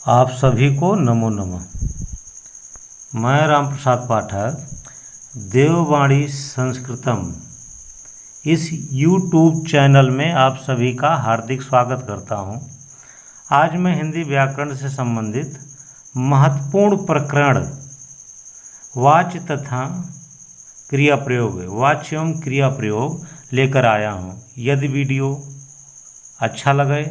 आप सभी को नमो नमः। मैं राम प्रसाद पाठक देववाणी संस्कृतम इस YouTube चैनल में आप सभी का हार्दिक स्वागत करता हूं। आज मैं हिंदी व्याकरण से संबंधित महत्वपूर्ण प्रकरण वाच्य तथा क्रिया प्रयोग वाच्य एवं क्रिया प्रयोग लेकर आया हूं। यदि वीडियो अच्छा लगे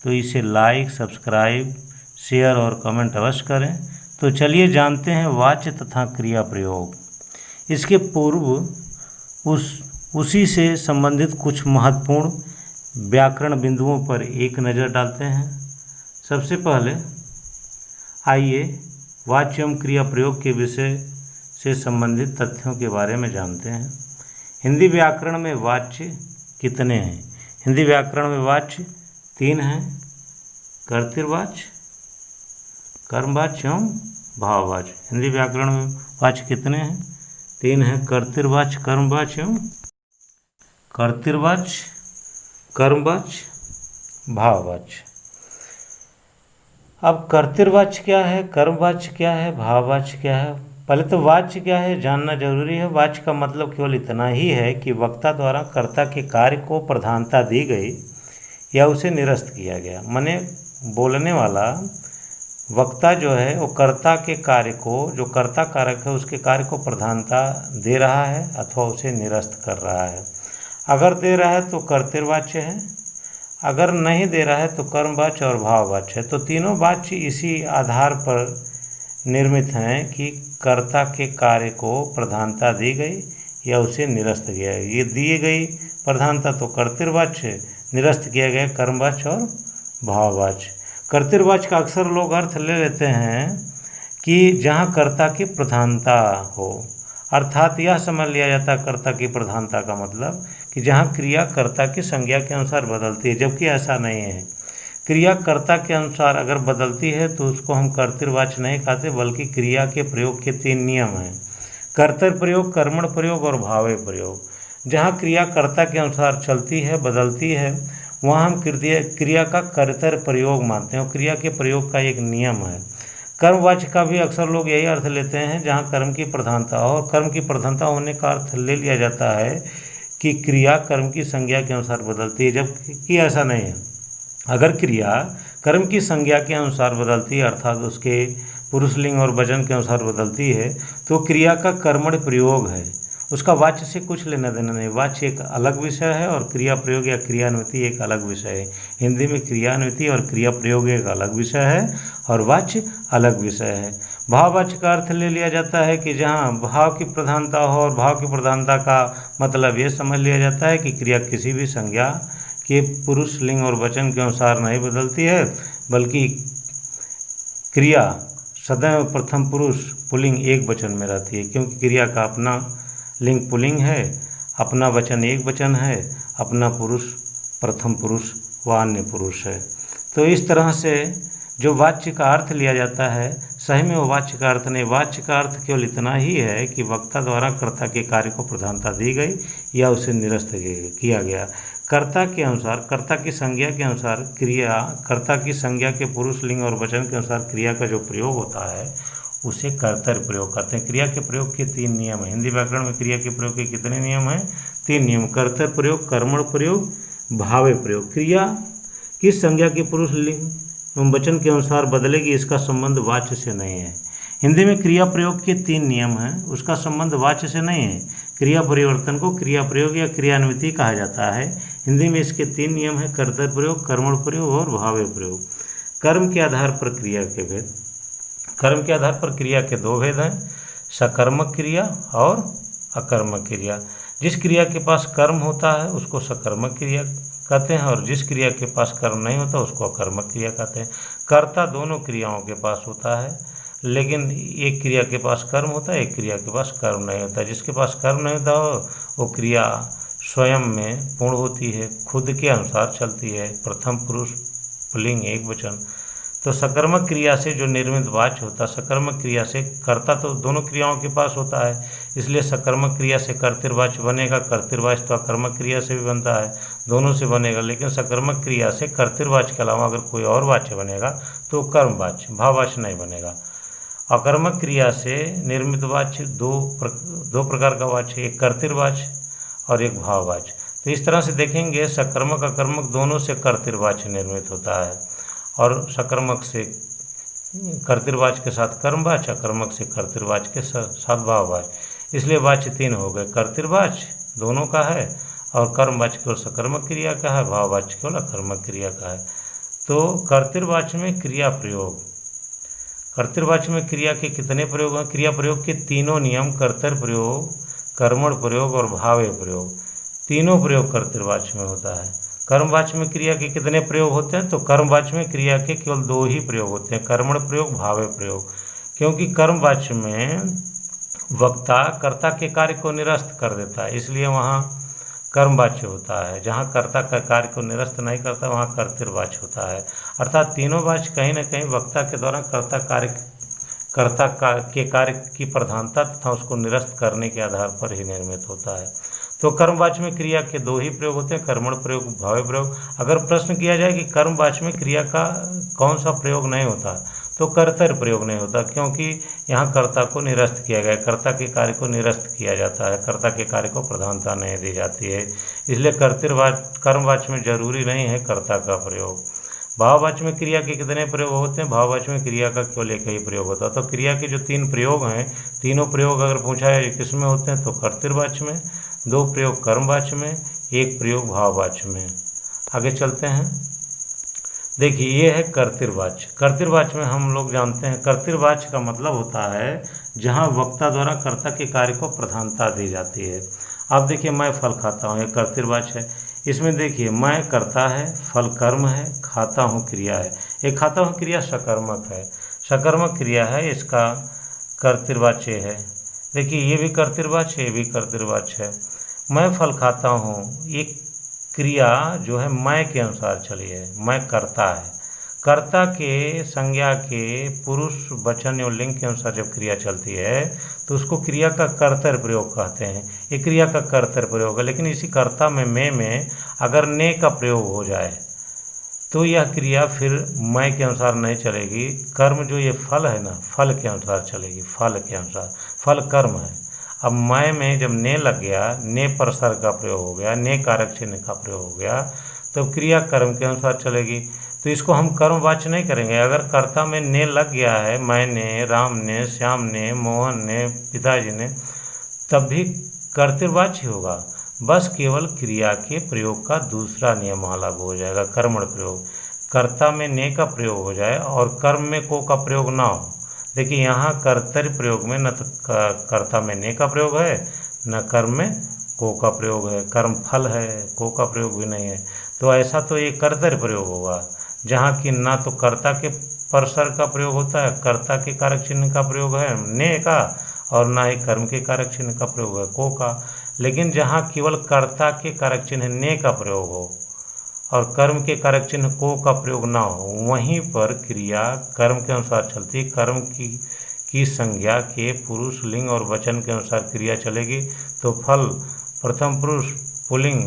तो इसे लाइक, सब्सक्राइब, शेयर और कमेंट अवश्य करें। तो चलिए जानते हैं वाच्य तथा क्रिया प्रयोग। इसके पूर्व उसी से संबंधित कुछ महत्वपूर्ण व्याकरण बिंदुओं पर एक नज़र डालते हैं। सबसे पहले आइए वाच्य एवं क्रिया प्रयोग के विषय से संबंधित तथ्यों के बारे में जानते हैं। हिंदी व्याकरण में वाच्य कितने हैं? हिंदी व्याकरण में वाच्य 3 हैं: कर्तृवाच्य, कर्मवाच्य एवं भाववाच्य। हिंदी व्याकरण में वाच्य कितने हैं? 3 हैं: कर्तृवाच्य, कर्मवाच्य एवं भाववाच्य। अब कर्तृवाच्य क्या है, कर्मवाच्य क्या है, भाववाच्य क्या है? पहले तो वाच्य क्या है जानना जरूरी है। वाच्य का मतलब केवल इतना ही है कि वक्ता द्वारा कर्ता के कार्य को प्रधानता दी गई या उसे निरस्त किया गया। माने बोलने वाला वक्ता जो है वो कर्ता के कार्य को, जो कर्ता कारक है उसके कार्य को प्रधानता दे रहा है अथवा उसे निरस्त कर रहा है। अगर दे रहा है तो कर्तृवाच्य है, अगर नहीं दे रहा है तो कर्मवाच्य और भाववाच्य है। तो तीनों वाच्य इसी आधार पर निर्मित हैं कि कर्ता के कार्य को प्रधानता दी गई या उसे निरस्त किया गया। ये दी गई प्रधानता तो कर्तृवाच्य, निरस्त किया गया कर्मवाच्य और भाववाच्य। कर्तृवाच्य का अक्सर लोग अर्थ ले लेते हैं कि जहाँ कर्ता की प्रधानता हो, अर्थात यह समझ लिया जाता है कर्ता की प्रधानता का मतलब कि जहाँ क्रिया कर्ता की संज्ञा के अनुसार बदलती है, जबकि ऐसा नहीं है। क्रिया कर्ता के अनुसार अगर बदलती है तो उसको हम कर्तृवाच्य नहीं कहते, बल्कि क्रिया के प्रयोग के 3 नियम हैं: कर्तव्य प्रयोग, कर्मण प्रयोग और भावे प्रयोग। जहाँ क्रिया कर्ता के अनुसार चलती है, बदलती है, वहाँ हम क्रिया का कर्तव्य प्रयोग मानते हैं और क्रिया के प्रयोग का एक नियम है। कर्मवाच्य का भी अक्सर लोग यही अर्थ लेते हैं जहाँ कर्म की प्रधानता हो, और कर्म की प्रधानता होने का अर्थ ले लिया जाता है कि क्रिया कर्म की संज्ञा के अनुसार बदलती है, जबकि ऐसा नहीं है। अगर क्रिया कर्म की संज्ञा के अनुसार बदलती है, अर्थात उसके पुरुषलिंग और वचन के अनुसार बदलती है, तो क्रिया का कर्मण प्रयोग है, उसका वाच्य से कुछ लेना देना नहीं। वाच्य एक अलग विषय है और क्रिया प्रयोग या क्रियान्विति एक अलग विषय है। हिंदी में क्रियान्विति और क्रिया प्रयोग एक अलग विषय है और वाच्य अलग विषय है। भाववाच्य का अर्थ ले लिया जाता है कि जहाँ भाव की प्रधानता हो, और भाव की प्रधानता का मतलब ये समझ लिया जाता है कि क्रिया किसी भी संज्ञा के पुरुष लिंग और वचन के अनुसार नहीं बदलती है, बल्कि क्रिया सदैव प्रथम पुरुष पुल्लिंग एक वचन में रहती है, क्योंकि क्रिया का अपना लिंग पुल्लिंग है, अपना वचन एक वचन है, अपना पुरुष प्रथम पुरुष व अन्य पुरुष है। तो इस तरह से जो वाच्य का अर्थ लिया जाता है, सही में वो वाच्य का अर्थ नहीं। वाच्य का अर्थ केवल इतना ही है कि वक्ता द्वारा कर्ता के कार्य को प्रधानता दी गई या उसे निरस्त किया गया। कर्ता के अनुसार, कर्ता की संज्ञा के अनुसार क्रिया, कर्ता की संज्ञा के पुरुष लिंग और वचन के अनुसार क्रिया का जो प्रयोग होता है उसे कर्तव्य प्रयोग कहते हैं। क्रिया के प्रयोग के 3 नियम हैं। हिंदी व्याकरण में क्रिया के प्रयोग के कितने नियम हैं? 3 नियम: कर्तव्य प्रयोग, कर्मण प्रयोग, भावे प्रयोग। क्रिया किस संज्ञा के पुरुष लिंग एवं वचन के अनुसार बदलेगी, इसका संबंध वाच्य से नहीं है। हिंदी में क्रिया प्रयोग के 3 नियम हैं, उसका संबंध वाच्य से नहीं है। क्रिया परिवर्तन को क्रिया प्रयोग या क्रियान्विति कहा जाता है। हिंदी में इसके 3 नियम हैं: कर्तव्य प्रयोग, कर्मण प्रयोग और भावे प्रयोग। कर्म के आधार पर क्रिया के भेद। कर्म के आधार पर क्रिया के 2 भेद हैं: सकर्मक क्रिया और अकर्मक क्रिया। जिस क्रिया के पास कर्म होता है उसको सकर्मक क्रिया कहते हैं, और जिस क्रिया के पास कर्म नहीं होता उसको अकर्मक क्रिया कहते हैं। कर्ता दोनों क्रियाओं के पास होता है, लेकिन एक क्रिया के पास कर्म होता है, एक क्रिया के पास कर्म नहीं होता। जिसके पास कर्म नहीं होता हो वो क्रिया स्वयं में पूर्ण होती है, खुद के अनुसार चलती है, प्रथम पुरुष पुल्लिंग एक वचन। तो सकर्मक क्रिया से जो निर्मित वाच्य होता है, सकर्मक क्रिया से कर्ता तो दोनों क्रियाओं के पास होता है, इसलिए सकर्मक क्रिया से कर्तृवाच्य बनेगा। कर्तृवाच्य तो अकर्मक क्रिया से भी बनता है, दोनों से बनेगा, लेकिन सकर्मक क्रिया से कर्तृवाच्य के अलावा अगर कोई और वाच्य बनेगा तो कर्मवाच्य, भाववाच्य नहीं बनेगा। अकर्मक क्रिया से निर्मित वाच्य दो प्रकार का वाच्य, एक कर्तृवाच्य और एक भाववाच्य। तो इस तरह से देखेंगे सकर्मक अकर्मक दोनों से कर्तृवाच्य निर्मित होता है, और सकर्मक से कर्तृवाच्य के साथ कर्मवाच्य, अकर्मक से कर्तृवाच्य के साथ भाववाच्य। इसलिए वाच्य 3 हो गए, कर्तृवाच्य दोनों का है और कर्मवाच्य केवल सकर्मक क्रिया का है, भाववाच्य केवल अकर्मक क्रिया का है। तो कर्तृवाच्य में क्रिया प्रयोग, कर्तृवाच्य में क्रिया के कितने प्रयोग हैं? क्रिया प्रयोग के तीनों नियम, कर्तृ प्रयोग, कर्मण प्रयोग और भावे प्रयोग, तीनों प्रयोग कर्तृवाच्य में होता है। कर्मवाच्य में क्रिया के कितने प्रयोग होते हैं? तो कर्मवाच्य में क्रिया के केवल 2 ही प्रयोग होते हैं, कर्मण प्रयोग, भावे प्रयोग। क्योंकि कर्मवाच्य में वक्ता कर्ता के कार्य को निरस्त कर देता है, इसलिए वहाँ कर्मवाच्य होता है। जहाँ कर्ता का कार्य को निरस्त नहीं करता वहाँ कर्तृवाच्य होता है। अर्थात तीनों वाच्य कहीं न कहीं वक्ता के द्वारा कर्ता के कार्य की प्रधानता तथा उसको निरस्त करने के आधार पर ही निर्मित होता है। तो कर्मवाच्य में क्रिया के 2 ही प्रयोग होते हैं, कर्मण प्रयोग, भावे प्रयोग। अगर प्रश्न किया जाए कि कर्मवाच्य में क्रिया का कौन सा प्रयोग नहीं होता, तो कर्तृ प्रयोग नहीं होता, क्योंकि यहाँ कर्ता को निरस्त किया गया, कर्ता के कार्य को निरस्त किया जाता है, कर्ता के कार्य को प्रधानता नहीं दी जाती है, इसलिए कर्मवाच्य में जरूरी नहीं है कर्ता का प्रयोग। भाववाच्य में क्रिया के कितने प्रयोग होते हैं? भाववाच्य में क्रिया का केवल एक ही प्रयोग होता है। तो क्रिया के जो 3 प्रयोग हैं, तीनों प्रयोग अगर पूछा है किस में होते हैं, तो कर्तृवाच्य में, 2 प्रयोग कर्मवाच्य में, 1 प्रयोग भाववाच्य में। आगे चलते हैं। देखिए ये है कर्तृवाच्य। कर्तृवाच्य में हम लोग जानते हैं, कर्तृवाच्य का मतलब होता है जहाँ वक्ता द्वारा कर्ता के कार्य को प्रधानता दी जाती है। अब देखिए मैं फल खाता हूँ, ये कर्तृवाच्य है। इसमें देखिए मैं कर्ता है, फल कर्म है, खाता हूँ क्रिया है। ये खाता हूँ क्रिया सकर्मक है, सकर्मक क्रिया है, इसका कर्तृवाच्य है। देखिए ये भी कर्तृवाच्य, ये भी कर्तृवाच्य है। मैं फल खाता हूँ, ये क्रिया जो है मैं के अनुसार चली है, मैं कर्ता है। कर्ता के संज्ञा के पुरुष वचन और लिंग के अनुसार जब क्रिया चलती है तो उसको क्रिया का कर्तृ प्रयोग कहते हैं। ये क्रिया का कर्तृ प्रयोग है, लेकिन इसी कर्ता में अगर ने का प्रयोग हो जाए तो यह क्रिया फिर मैं के अनुसार नहीं चलेगी। कर्म जो ये फल है ना, फल के अनुसार चलेगी, फल के अनुसार, फल कर्म है। अब मैं में जब ने लग गया, ने पर सर का प्रयोग हो गया, ने कारक चिन्ह का प्रयोग हो गया, तो क्रिया कर्म के अनुसार चलेगी। तो इसको हम कर्मवाच्य नहीं करेंगे। अगर कर्ता में ने लग गया है, मैंने, राम ने, श्याम ने, मोहन ने, पिताजी ने, तब भी कर्तृवाच्य होगा। बस केवल क्रिया के प्रयोग का दूसरा नियम वहाँ लागू हो जाएगा, कर्मण प्रयोग। कर्ता में ने का प्रयोग हो जाए और कर्म में को का प्रयोग ना हो। देखिए यहाँ कर्तृ प्रयोग में न तो कर्ता में ने का प्रयोग है, न कर्म में को का प्रयोग है। कर्म फल है, को का प्रयोग भी नहीं है, तो ऐसा तो ये कर्तृ प्रयोग होगा, जहाँ की ना तो कर्ता के परसर का प्रयोग होता है, कर्ता के कारक चिन्ह का प्रयोग है ने का, और ना ही कर्म के कारक चिन्ह का प्रयोग है को का। लेकिन जहाँ केवल कर्ता के कारक चिन्ह ने का प्रयोग हो और कर्म के कारक चिन्ह को का प्रयोग ना हो, वहीं पर क्रिया कर्म के अनुसार चलती। कर्म की संज्ञा के पुरुष, लिंग और वचन के अनुसार क्रिया चलेगी। तो फल प्रथम पुरुष पुल्लिंग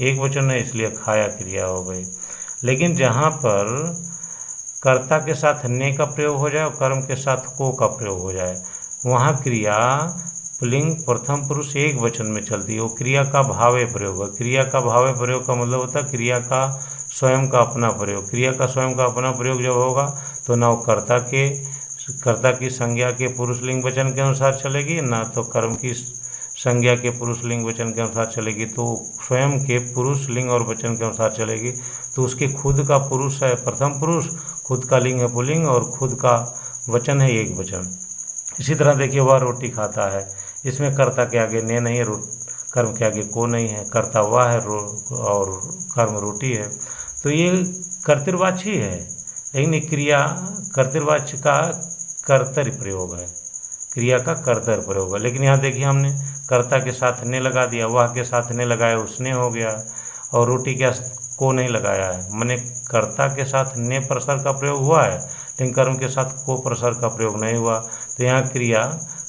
एक वचन है, इसलिए खाया क्रिया हो गई। लेकिन जहाँ पर कर्ता के साथ ने का प्रयोग हो जाए और कर्म के साथ को का प्रयोग हो जाए, वहाँ क्रिया पुल्लिंग प्रथम पुरुष एक वचन में चलती है, वो क्रिया का भावे प्रयोग है। क्रिया का भावे प्रयोग का मतलब होता है क्रिया का स्वयं का अपना प्रयोग। क्रिया का स्वयं का अपना प्रयोग जब होगा तो ना वो कर्ता की संज्ञा के पुरुष लिंग वचन के अनुसार चलेगी, ना तो कर्म की संज्ञा के पुरुष लिंग वचन के अनुसार चलेगी, तो स्वयं के पुरुष लिंग और वचन के अनुसार चलेगी। तो उसके खुद का पुरुष है प्रथम पुरुष, खुद का लिंग है पुल्लिंग और खुद का वचन है एक वचन। इसी तरह देखिए वह रोटी खाता है, इसमें कर्ता के आगे ने नहीं है, कर्म के आगे को नहीं है, कर्ता वह है और कर्म रोटी है। तो ये कर्तृवाच्य है, लेकिन क्रिया कर्तृवाच्य का कर्तृ प्रयोग है, क्रिया का कर्तृ प्रयोग है। लेकिन यहाँ देखिए हमने कर्ता के साथ ने लगा दिया, वह के साथ ने लगाया, उसने हो गया, और रोटी को नहीं लगाया है, माने कर्ता के साथ ने प्रसर का प्रयोग हुआ है लेकिन कर्म के साथ को प्रसर का प्रयोग नहीं हुआ। तो यहाँ क्रिया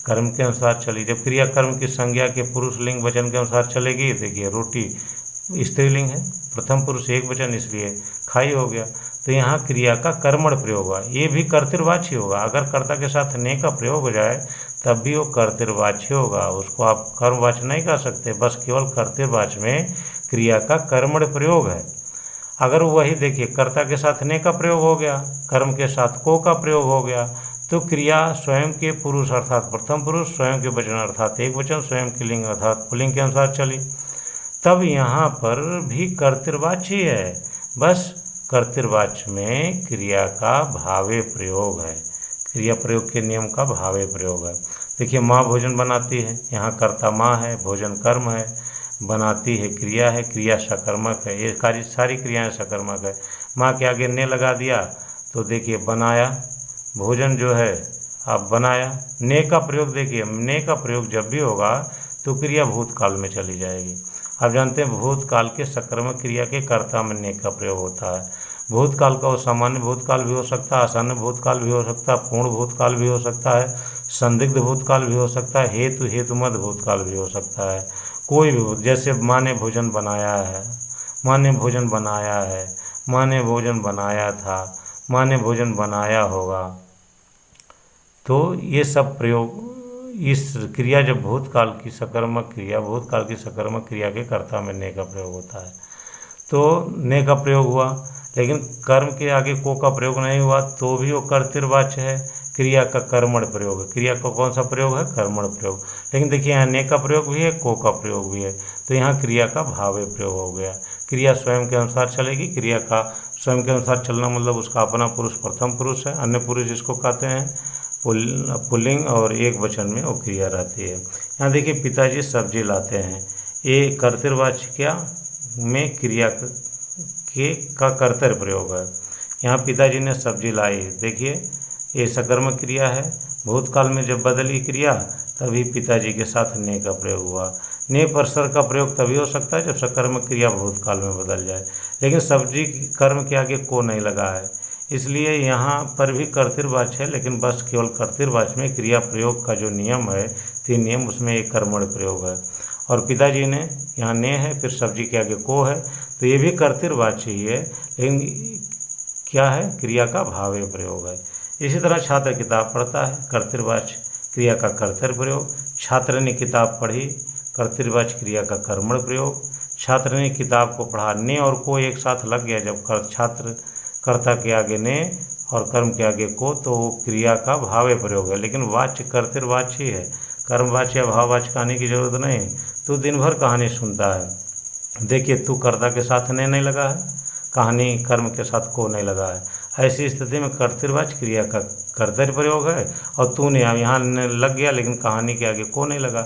कर्म के अनुसार चली। जब क्रिया कर्म की संज्ञा के पुरुष लिंग वचन के अनुसार चलेगी, देखिए रोटी स्त्रीलिंग है, प्रथम पुरुष एक वचन, इसलिए खाई हो गया। तो यहाँ क्रिया का कर्मण प्रयोग हुआ, ये भी कर्तृवाच्य होगा। अगर कर्ता के साथ ने का प्रयोग हो जाए तब भी वो कर्तृवाच्य होगा, उसको आप कर्मवाच्य नहीं कर सकते। बस केवल कर्तृवाच्य में क्रिया का कर्मण प्रयोग है। अगर वही देखिए कर्ता के साथ ने का प्रयोग हो गया, कर्म के साथ को का प्रयोग हो गया, तो क्रिया स्वयं के पुरुष अर्थात प्रथम पुरुष, स्वयं के वचन अर्थात एक वचन, स्वयं के लिंग अर्थात पुल्लिंग के अनुसार चली। तब यहाँ पर भी कर्तृवाच्य है, बस कर्तृवाच्य में क्रिया का भावे प्रयोग है, क्रिया प्रयोग के नियम का भावे प्रयोग है। देखिए माँ भोजन बनाती है, यहाँ कर्ता माँ है, भोजन कर्म है, बनाती है क्रिया है, क्रिया सकर्मक है, ये सारी क्रियाएं सकर्मक है। माँ के आगे ने लगा दिया तो देखिए बनाया, भोजन जो है आप बनाया। ने का प्रयोग देखिए, ने का प्रयोग जब भी होगा तो क्रिया भूतकाल में चली जाएगी। आप जानते हैं भूतकाल के सकर्मक क्रिया के कर्ता में ने का प्रयोग होता है। भूतकाल का वो सामान्य भूतकाल भी हो सकता है, आसान्य भूतकाल भी हो सकता है, पूर्ण भूतकाल भी हो सकता है, संदिग्ध भूतकाल भी हो सकता है, हेतु हेतुमद भूतकाल भी हो सकता है। कोई भी, जैसे माँ ने भोजन बनाया है, माँ ने भोजन बनाया है, माँ ने भोजन बनाया था, माँ ने भोजन बनाया होगा, तो ये सब प्रयोग, इस क्रिया जब भूतकाल की सकर्मक क्रिया, भूतकाल की सकर्मक क्रिया के कर्ता में ने का प्रयोग होता है, तो ने का प्रयोग हुआ। लेकिन कर्म के आगे को का प्रयोग नहीं हुआ तो भी वो कर्तृवाच्य है, क्रिया का कर्मण प्रयोग है। क्रिया का कौन सा प्रयोग है? कर्मण प्रयोग। लेकिन देखिए यहाँ ने का प्रयोग भी है, को का प्रयोग भी है, तो यहाँ क्रिया का भावे प्रयोग हो गया। क्रिया स्वयं के अनुसार चलेगी, क्रिया का स्वयं के अनुसार चलना मतलब उसका अपना पुरुष प्रथम पुरुष है, अन्य पुरुष जिसको कहते हैं पुल्लिंग, और एक वचन में वो क्रिया रहती है। यहाँ देखिए पिताजी सब्जी लाते हैं, ये कर्तृवाच्य क्या में क्रिया के का कर्तव्य प्रयोग है। यहाँ पिताजी ने सब्जी लाई, देखिए ये सकर्मक क्रिया है। भूतकाल में जब बदली क्रिया तभी पिताजी के साथ ने का प्रयोग हुआ। ने पर सर का प्रयोग तभी हो सकता है जब सकर्मक क्रिया भूतकाल में बदल जाए, लेकिन सब्जी कर्म के आगे को नहीं लगा है, इसलिए यहाँ पर भी कर्तृवाच्य है, लेकिन बस केवल कर्तृवाच्य में क्रिया प्रयोग का जो नियम है, 3 नियम, उसमें एक कर्मण प्रयोग है। और पिताजी ने यहाँ ने है, फिर सब्जी के आगे को है, तो ये भी कर्तृवाच्य ही है, लेकिन क्या है? क्रिया का भावे प्रयोग है। इसी तरह छात्र किताब पढ़ता है, कर्तृवाच्य क्रिया का कर्तव्य प्रयोग। छात्र ने किताब पढ़ी, कर्तृवाच्य क्रिया का कर्मण प्रयोग। छात्र ने किताब को पढ़ा, ने और को एक साथ लग गया जब छात्र कर्ता के आगे ने और कर्म के आगे को, तो वो क्रिया का भावे प्रयोग है, लेकिन वाच्य कर्तृवाच्य ही है, कर्मवाच्य या भाववाच्य कहने की जरूरत नहीं। तू दिन भर कहानी सुनता है, देखिए तू कर्ता के साथ ने नहीं लगा है, कहानी कर्म के साथ को नहीं लगा है, ऐसी स्थिति में कर्तृवाच्य क्रिया का कर्तव्य प्रयोग है, और तूने यहाँ लग गया लेकिन कहानी के आगे को नहीं लगा,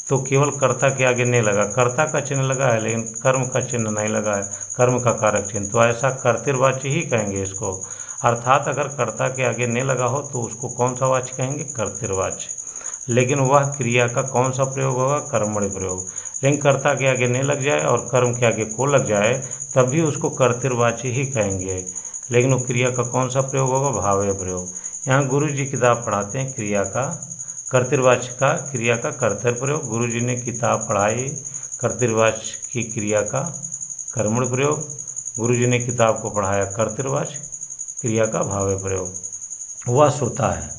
तो केवल कर्ता के आगे नहीं लगा, कर्ता का चिन्ह लगा है लेकिन कर्म का चिन्ह नहीं लगा है, कर्म का कारक चिन्ह, तो ऐसा कर्तृवाच्य ही कहेंगे इसको। अर्थात अगर कर्ता के आगे नहीं लगा हो तो उसको कौन सा वाच्य कहेंगे? कर्तृवाच्य। लेकिन वह क्रिया का कौन सा प्रयोग होगा? कर्मणि प्रयोग। लेकिन कर्ता के आगे नहीं लग जाए और कर्म के आगे को लग जाए तब भी उसको कर्तृवाच्य ही कहेंगे, लेकिन वो क्रिया का कौन सा प्रयोग होगा? भावे प्रयोग। यहाँ गुरु जी किताब पढ़ाते हैं, क्रिया का कर्तृवाच्य का क्रिया का कर्तव्य प्रयोग। गुरु जी ने किताब पढ़ाई, कर्तृवाच्य की क्रिया का कर्मण प्रयोग। गुरु जी ने किताब को पढ़ाया, कर्तृवाच्य क्रिया का भावे प्रयोग। वह सोता है,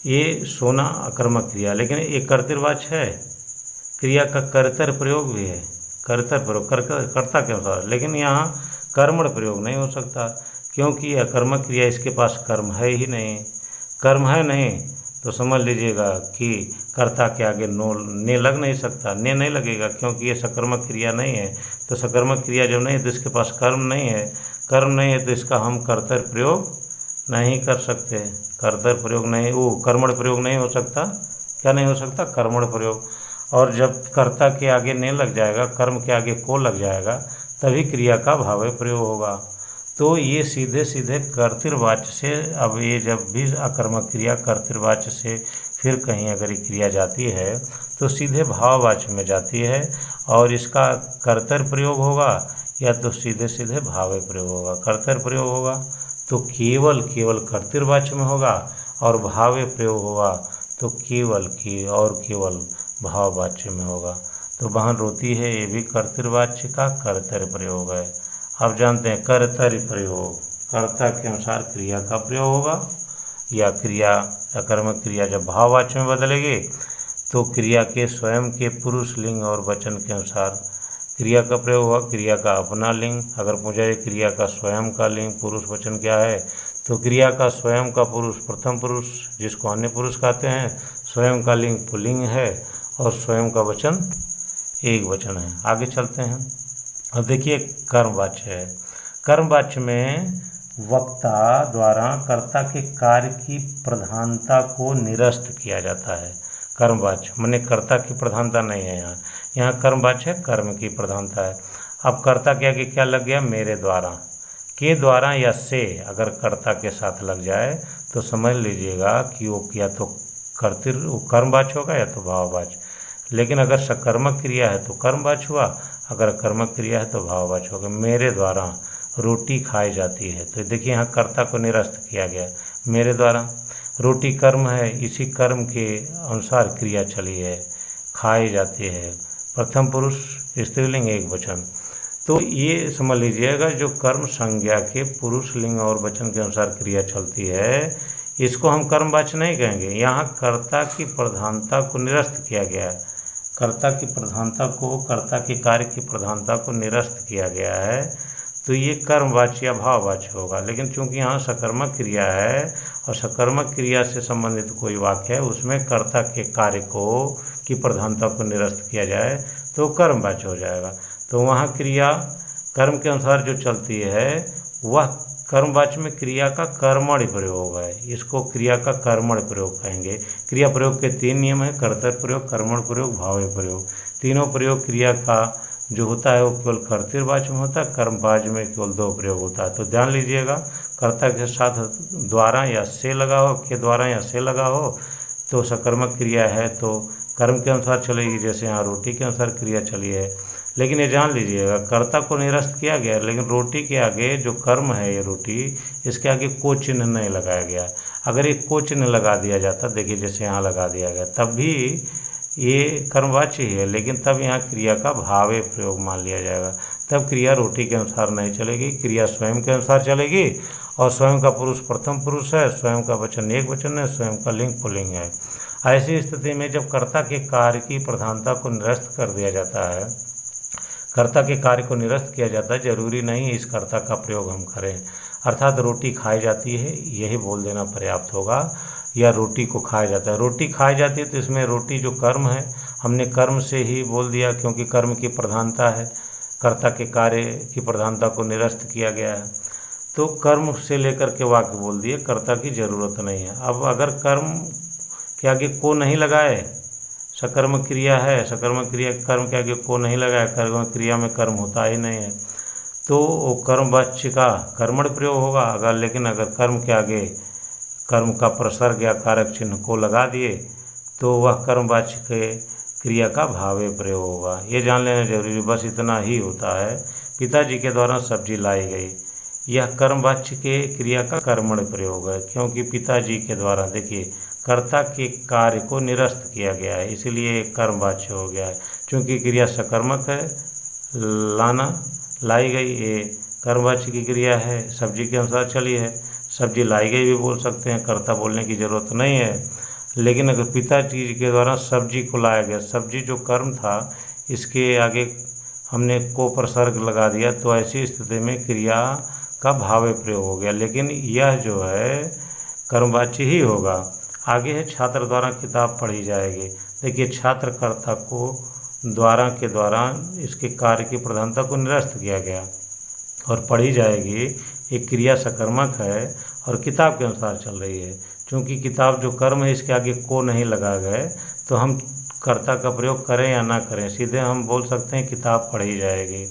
ये सोना अकर्मक क्रिया, लेकिन ये कर्तृवाच्य है, क्रिया का कर्तव्य प्रयोग भी है, कर्तव्य प्रयोग कर्ता के अनुसार, लेकिन यहाँ कर्मण प्रयोग नहीं हो सकता, क्योंकि अकर्मक क्रिया इसके पास कर्म है ही नहीं। कर्म है नहीं तो समझ लीजिएगा कि कर्ता के आगे ने लग नहीं सकता, ने नहीं लगेगा, क्योंकि ये सकर्मक क्रिया नहीं है। तो सकर्मक क्रिया जब नहीं है तो इसके पास कर्म नहीं है, कर्म नहीं है तो इसका हम कर्तव्य प्रयोग नहीं कर सकते, कर्तव्य प्रयोग नहीं, वो कर्मण प्रयोग नहीं हो सकता। क्या नहीं हो सकता? कर्मण प्रयोग। और जब कर्ता के आगे ने लग जाएगा, कर्म के आगे को लग जाएगा, तभी क्रिया का भावे प्रयोग होगा। तो ये सीधे सीधे कर्तृवाच्य से, अब ये जब भी अकर्मक क्रिया कर्तृवाच्य से फिर कहीं अगर क्रिया जाती है तो सीधे भाववाच्य में जाती है, और इसका कर्तव्य प्रयोग होगा या तो सीधे सीधे भावे प्रयोग होगा। कर्तव्य प्रयोग होगा तो केवल केवल कर्तृवाच्य में होगा, और भावे प्रयोग होगा तो केवल केवल भाववाच्य में होगा। तो बहन रोती है, ये भी कर्तृवाच्य का कर्तव्य प्रयोग है। अब जानते हैं कर्तव्य प्रयोग, कर्ता के अनुसार क्रिया का प्रयोग होगा, या क्रिया या कर्म क्रिया जब भाववाच्य में बदलेगी तो क्रिया के स्वयं के पुरुष लिंग और वचन के अनुसार क्रिया का प्रयोग हुआ। क्रिया का अपना लिंग, अगर पूछा जाए क्रिया का स्वयं का लिंग पुरुष वचन क्या है, तो क्रिया का स्वयं का पुरुष प्रथम पुरुष, जिसको अन्य पुरुष कहते हैं, स्वयं का लिंग पुल्लिंग है, और स्वयं का वचन एक वचन है। आगे चलते हैं। अब देखिए कर्मवाच्य है। कर्मवाच्य में वक्ता द्वारा कर्ता के कार्य की प्रधानता को निरस्त किया जाता है। कर्मवाच्य माने कर्ता की प्रधानता नहीं है, यहाँ कर्मवाच्य है, कर्म की प्रधानता है। अब कर्ता के आगे क्या लग गया, मेरे द्वारा, के द्वारा या से अगर कर्ता के साथ लग जाए तो समझ लीजिएगा कि वो या तो कर्मवाच्य होगा या तो भाववाच्य। लेकिन अगर सकर्मक क्रिया है तो कर्मवाच्य हुआ, अगर कर्मक क्रिया है तो भाववाच्य होगा। मेरे द्वारा रोटी खाई जाती है, तो देखिए यहाँ कर्ता को निरस्त किया गया, मेरे द्वारा। रोटी कर्म है, इसी कर्म के अनुसार क्रिया चली है, खाई जाती है, प्रथम पुरुष स्त्रीलिंग एक वचन। तो ये समझ लीजिएगा जो कर्म संज्ञा के पुरुष लिंग और वचन के अनुसार क्रिया चलती है, इसको हम कर्मवाच्य नहीं कहेंगे। यहाँ कर्ता की प्रधानता को निरस्त किया गया है, कर्ता की प्रधानता को, कर्ता के कार्य की प्रधानता को निरस्त किया गया है, तो ये कर्मवाच्य या भाववाच्य होगा। लेकिन चूंकि यहाँ सकर्मक क्रिया है और सकर्मक क्रिया से संबंधित कोई वाक्य है, उसमें कर्ता के कार्य को की प्रधानता को निरस्त किया जाए तो कर्मवाच्य हो जाएगा। तो वहाँ क्रिया कर्म के अनुसार जो चलती है वह कर्मवाच्य में क्रिया का कर्मण प्रयोग है, इसको क्रिया का कर्मण प्रयोग कहेंगे। क्रिया प्रयोग के 3 नियम हैं, कर्तव्य प्रयोग, कर्मण प्रयोग, भाव्य प्रयोग। तीनों प्रयोग क्रिया का जो होता है वो केवल कर्तृवाच्य में होता है, कर्मवाच्य में केवल 2 प्रयोग होता है। तो ध्यान लीजिएगा, कर्ता के साथ द्वारा या से लगा हो, के द्वारा या से लगा हो तो सकर्मक क्रिया है तो कर्म के अनुसार चलेगी, जैसे यहाँ रोटी के अनुसार क्रिया चली है। लेकिन ये जान लीजिएगा कर्ता को निरस्त किया गया, लेकिन रोटी के आगे जो कर्म है, ये रोटी, इसके आगे को चिन्ह नहीं लगाया गया। अगर ये को चिन्ह लगा दिया जाता, देखिए जैसे यहाँ लगा दिया गया, तब भी ये कर्मवाच्य ही है, लेकिन तब यहाँ क्रिया का भावे प्रयोग मान लिया जाएगा। तब क्रिया रोटी के अनुसार नहीं चलेगी, क्रिया स्वयं के अनुसार चलेगी, और स्वयं का पुरुष प्रथम पुरुष है, स्वयं का वचन एक वचन है, स्वयं का लिंग पुल्लिंग है। ऐसी स्थिति में जब कर्ता के कार्य की प्रधानता को निरस्त कर दिया जाता है, कर्ता के कार्य को निरस्त किया जाता है, जरूरी नहीं इस कर्ता का प्रयोग हम करें। अर्थात रोटी खाई जाती है यही बोल देना पर्याप्त होगा, या रोटी को खाया जाता है। रोटी खाई जाती है तो इसमें रोटी जो कर्म है, हमने कर्म से ही बोल दिया, क्योंकि कर्म की प्रधानता है, कर्ता के कार्य की प्रधानता को निरस्त किया गया है, तो कर्म से लेकर के वाक्य बोल दिए, कर्ता की ज़रूरत नहीं है। अब अगर कर्म के आगे को नहीं लगाए, सकर्म क्रिया है, सकर्म क्रिया कर्म के आगे को नहीं लगाया, कर्म क्रिया में कर्म होता ही नहीं है, तो वो कर्मवाच्य का कर्मण प्रयोग होगा। अगर लेकिन अगर कर्म के आगे कर्म का प्रसर्ग या कारक चिन्ह को लगा दिए तो वह कर्मवाच्य के क्रिया का भावे प्रयोग होगा। ये जान लेना जरूरी, बस इतना ही होता है। पिताजी के द्वारा सब्जी लाई गई, यह कर्मवाच्य के क्रिया का कर्मण प्रयोग है, क्योंकि पिताजी के द्वारा, देखिए कर्ता के कार्य को निरस्त किया गया है, इसलिए कर्मवाच्य हो गया है। चूँकि क्रिया सकर्मक है, लाना, लाई गई, ये कर्मवाच्य की क्रिया है, सब्जी के अनुसार चली है, सब्जी लाई गई भी बोल सकते हैं, कर्ता बोलने की ज़रूरत नहीं है। लेकिन अगर पिताजी के द्वारा सब्जी को लाया गया, सब्जी जो कर्म था इसके आगे हमने को प्रसर्ग लगा दिया, तो ऐसी स्थिति में क्रिया का भावे प्रयोग हो गया, लेकिन यह जो है कर्मवाच्य ही होगा। आगे है छात्र द्वारा किताब पढ़ी जाएगी। देखिए छात्र कर्ता को द्वारा के द्वारा इसके कार्य की प्रधानता को निरस्त किया गया, और पढ़ी जाएगी एक क्रिया सकर्मक है और किताब के अनुसार चल रही है। क्योंकि किताब जो कर्म है इसके आगे को नहीं लगा गए, तो हम कर्ता का प्रयोग करें या ना करें, सीधे हम बोल सकते हैं किताब पढ़ी जाएगी,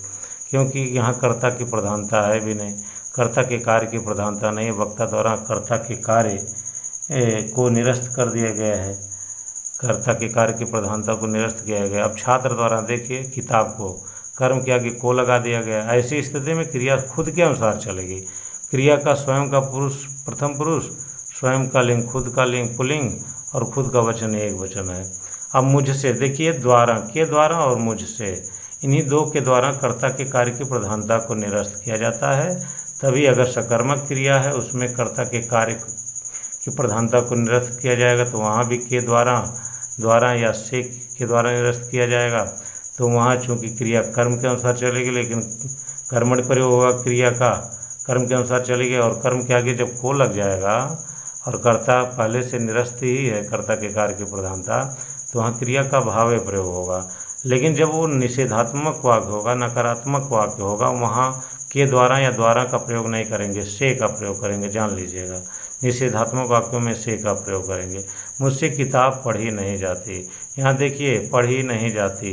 क्योंकि यहाँ कर्ता की प्रधानता है भी नहीं, कर्ता के कार्य की प्रधानता नहीं, वक्ता द्वारा कर्ता के कार्य को निरस्त कर दिया गया है, कर्ता के कार्य की प्रधानता को निरस्त किया गया। अब छात्र द्वारा देखिए किताब को कर्म के आगे को लगा दिया गया। ऐसी स्थिति में क्रिया खुद के अनुसार चलेगी। क्रिया का स्वयं का पुरुष प्रथम पुरुष, स्वयं का लिंग खुद का लिंग पुल्लिंग और खुद का वचन एक वचन है। अब मुझसे देखिए, द्वारा के द्वारा और मुझसे, इन्हीं दो के द्वारा कर्ता के कार्य की प्रधानता को निरस्त किया जाता है। तभी अगर सकर्मक क्रिया है उसमें कर्ता के कार्य की प्रधानता को निरस्त किया जाएगा तो वहाँ भी के द्वारा या से के द्वारा निरस्त किया जाएगा। तो वहाँ चूँकि क्रिया कर्म के अनुसार चलेगी, लेकिन कर्मण प्रयोग होगा क्रिया का, कर्म के अनुसार चलेगी। और कर्म के आगे जब को लग जाएगा और कर्ता पहले से निरस्त ही है कर्ता के कार्य की प्रधानता, तो वहाँ क्रिया का भावे प्रयोग होगा। लेकिन जब वो निषेधात्मक वाक्य होगा, नकारात्मक वाक्य होगा, वहाँ के द्वारा या द्वारा का प्रयोग नहीं करेंगे, से का प्रयोग करेंगे, जान लीजिएगा। निषेधात्मक वाक्यों में से का प्रयोग करेंगे। मुझसे किताब पढ़ी नहीं जाती, यहाँ देखिए पढ़ी नहीं जाती,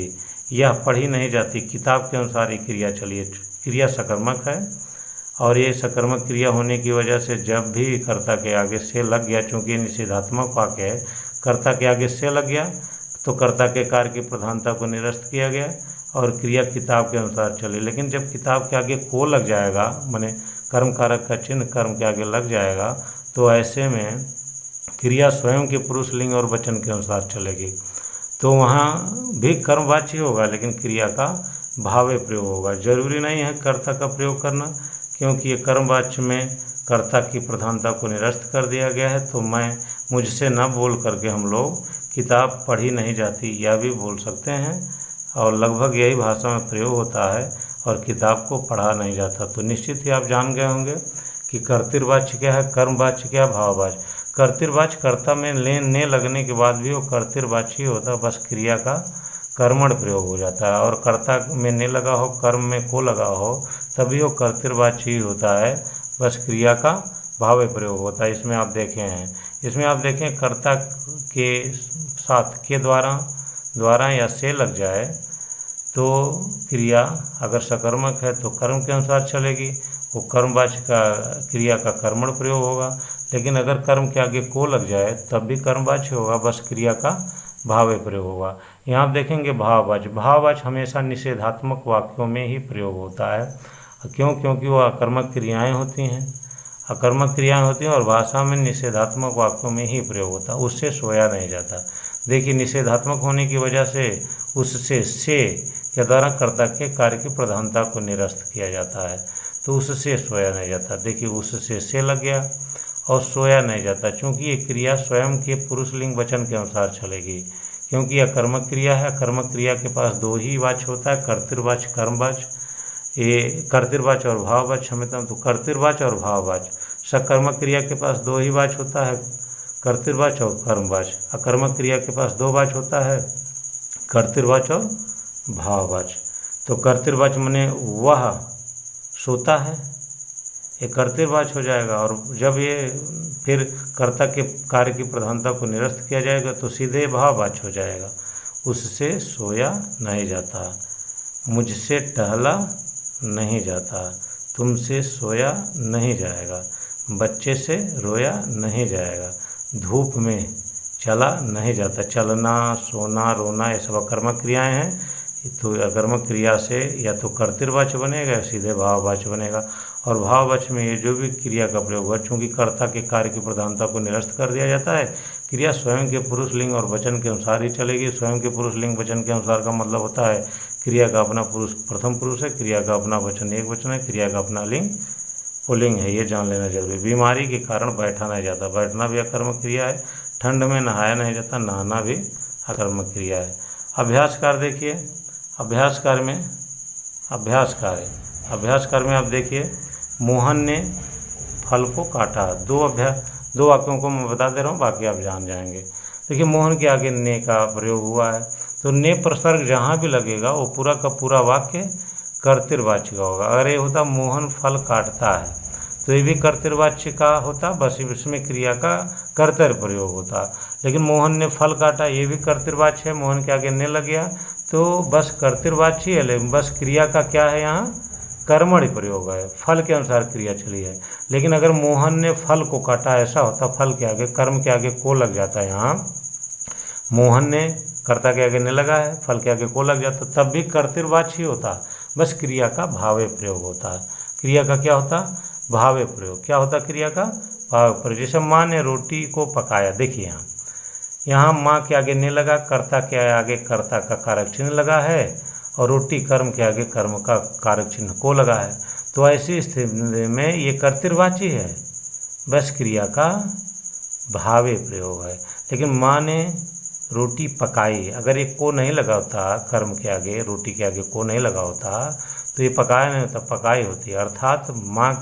यह पढ़ी नहीं जाती किताब के अनुसार ही क्रिया चलिए। क्रिया सकर्मक है और ये सकर्मक क्रिया होने की वजह से जब भी कर्ता के आगे से लग गया, चूँकि निषेधात्मक वाक्य है, कर्ता के आगे से लग गया तो कर्ता के कार्य की प्रधानता को निरस्त किया गया और क्रिया किताब के अनुसार चली। लेकिन जब किताब के आगे को लग जाएगा, माने कर्म कारक का चिन्ह कर्म के आगे लग जाएगा, तो ऐसे में क्रिया स्वयं के पुरुष लिंग और वचन के अनुसार चलेगी। तो वहाँ भी कर्मवाची होगा, लेकिन क्रिया का भावे प्रयोग होगा। जरूरी नहीं है कर्ता का प्रयोग करना, क्योंकि ये कर्मवाच्य में कर्ता की प्रधानता को निरस्त कर दिया गया है। तो मुझसे न बोल करके हम लोग किताब पढ़ी नहीं जाती यह भी बोल सकते हैं, और लगभग यही भाषा में प्रयोग होता है, और किताब को पढ़ा नहीं जाता। तो निश्चित ही आप जान गए होंगे कि कर्तृवाच्य क्या है, कर्मवाच्य क्या है, भाववाच्य। कर्तृवाच्य कर्ता में ने लगने के बाद भी वो कर्तृवाच्य ही होता है, बस क्रिया का कर्मण प्रयोग हो जाता है। और कर्ता में ने लगा हो, कर्म में को लगा हो, तभी वो कर्तृवाच्य ही होता है, बस क्रिया का भावे प्रयोग होता है। इसमें आप देखे हैं, इसमें आप देखें कर्ता के साथ के द्वारा या से लग जाए तो क्रिया अगर सकर्मक है तो कर्म के अनुसार चलेगी, वो कर्मवाच्य का क्रिया का कर्मण प्रयोग होगा। लेकिन अगर कर्म के आगे को लग जाए तब भी कर्मवाच्य होगा, बस क्रिया का भावे प्रयोग होगा। यहाँ आप देखेंगे भाववाच्य, भाववाच्य हमेशा निषेधात्मक वाक्यों में ही प्रयोग होता है। क्यों? क्योंकि वो अकर्मक क्रियाएं होती हैं, अकर्मक क्रियाएं होती हैं और भाषा में निषेधात्मक वाक्यों में ही प्रयोग होता है, उससे सोया नहीं जाता। देखिए, निषेधात्मक होने की वजह से उससे से के द्वारा कर्ता के कार्य की प्रधानता को निरस्त किया जाता है, तो उससे सोया नहीं जाता। देखिए, उससे से लग गया और सोया नहीं जाता, क्योंकि ये क्रिया स्वयं के पुरुष लिंग वचन के अनुसार चलेगी। क्योंकि यह कर्मक क्रिया है, कर्मक क्रिया के पास दो ही वाच्य होता है, कर्तृवाच्य कर्मवाच्य। ये कर्तृवाच्य और भाववाच्य क्षमता, तो कर्तृवाच्य और भाववाच्य। सकर्मक क्रिया के पास दो ही वाच्य होता है, कर्तृवाच्य और कर्मवाच्य। अकर्मक क्रिया के पास दो वाच्य होता है, कर्तृवाच्य और भाववाच्य। तो कर्तृवाच्य माने वह सोता है, ये कर्तृवाच्य हो जाएगा। और जब ये फिर कर्ता के कार्य की प्रधानता को निरस्त किया जाएगा तो सीधे भाववाच्य हो जाएगा, उससे सोया नहीं जाता, मुझसे टहला नहीं जाता, तुमसे सोया नहीं जाएगा, बच्चे से रोया नहीं जाएगा, धूप में चला नहीं जाता। चलना, सोना, रोना ये सब अकर्मक क्रियाएं हैं। तो अकर्मक क्रिया से या तो कर्तृवाच्य बनेगा या सीधे भाववाच्य बनेगा। और भाववाच्य में ये जो भी क्रिया का प्रयोग है, चूँकि कर्ता के कार्य की प्रधानता को निरस्त कर दिया जाता है, क्रिया स्वयं के पुरुष लिंग और वचन के अनुसार ही चलेगी। स्वयं के पुरुष लिंग वचन के अनुसार का मतलब होता है क्रिया का अपना पुरुष प्रथम पुरुष है, क्रिया का अपना वचन एक वचन है, क्रिया का अपना लिंग पुल्लिंग है, ये जान लेना जरूरी। बीमारी के कारण बैठा नहीं जाता, बैठना भी अकर्मक क्रिया है। ठंड में नहाया नहीं जाता, नहाना भी अकर्मक क्रिया है। अभ्यास कार्य देखिए, अभ्यास कार्य में आप देखिए, मोहन ने फल को काटा। दो वाक्यों को मैं बता दे रहा हूँ, बाकी आप जान जाएंगे। देखिए, मोहन के आगे ने का प्रयोग हुआ है, तो ने प्रसर्ग जहाँ भी लगेगा वो पूरा का पूरा वाक्य कर्तृवाच्य का होगा। अगर ये होता मोहन फल काटता है तो ये भी कर्तृवाच्य का होता, बस इसमें क्रिया का कर्तव्य प्रयोग होता। लेकिन मोहन ने फल काटा, ये भी कर्तृवाच्य है, मोहन के आगे ने लग गया तो बस कर्तृवाच्य है, लेकिन बस क्रिया का क्या है यहाँ कर्मणि प्रयोग है, फल के अनुसार क्रिया चली है। लेकिन अगर मोहन ने फल को काटा ऐसा होता, फल के आगे कर्म के आगे को लग जाता है। यहाँ मोहन ने कर्ता के आगे ने लगा है, फल के आगे को लग जाता, तब भी कर्तृवाच्य ही होता। बस क्रिया का भावे प्रयोग होता है। क्रिया का क्या होता? भावे प्रयोग। क्या होता क्रिया का? भावे प्रयोग। जैसे माँ ने रोटी को पकाया, देखिए यहाँ माँ के आगे ने लगा, कर्ता के आगे कर्ता का कारक चिन्ह लगा है, और रोटी कर्म के आगे कर्म का कारक चिन्ह को लगा है। तो ऐसी स्थिति में ये कर्तृवाची है, बस क्रिया का भावे प्रयोग है। लेकिन माँ ने रोटी पकाई, अगर ये को नहीं लगा होता कर्म के आगे, रोटी के आगे को नहीं लगा होता तो ये पकाया नहीं होता, पकाई होती। अर्थात माँ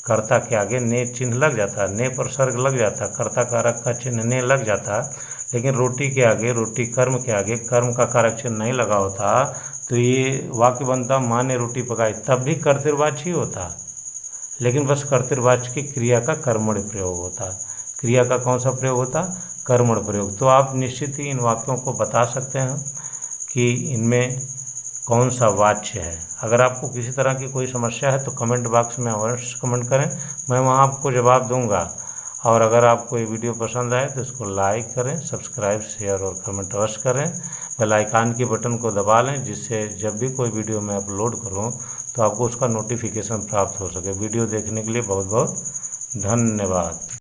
कर्ता के आगे ने चिन्ह लग जाता, ने पर सर्ग लग जाता, कर्ता कारक का चिन्ह ने लग जाता। लेकिन रोटी के आगे, रोटी कर्म के आगे कर्म का कारक चिन्ह नहीं लगा होता तो ये वाक्य बनता माँ ने रोटी पकाई, तब भी कर्तृवाची होता। लेकिन बस कर्तृवाची की क्रिया का कर्मण प्रयोग होता। क्रिया का कौन सा प्रयोग होता? कर्मण प्रयोग। तो आप निश्चित ही इन वाक्यों को बता सकते हैं कि इनमें कौन सा वाच्य है। अगर आपको किसी तरह की कोई समस्या है तो कमेंट बॉक्स में अवश्य कमेंट करें, मैं वहाँ आपको जवाब दूंगा। और अगर आपको ये वीडियो पसंद आए तो इसको लाइक करें, सब्सक्राइब, शेयर और कमेंट अवश्य करें। बेल आइकन के बटन को दबा लें, जिससे जब भी कोई वीडियो मैं अपलोड करूँ तो आपको उसका नोटिफिकेशन प्राप्त हो सके। वीडियो देखने के लिए बहुत बहुत धन्यवाद।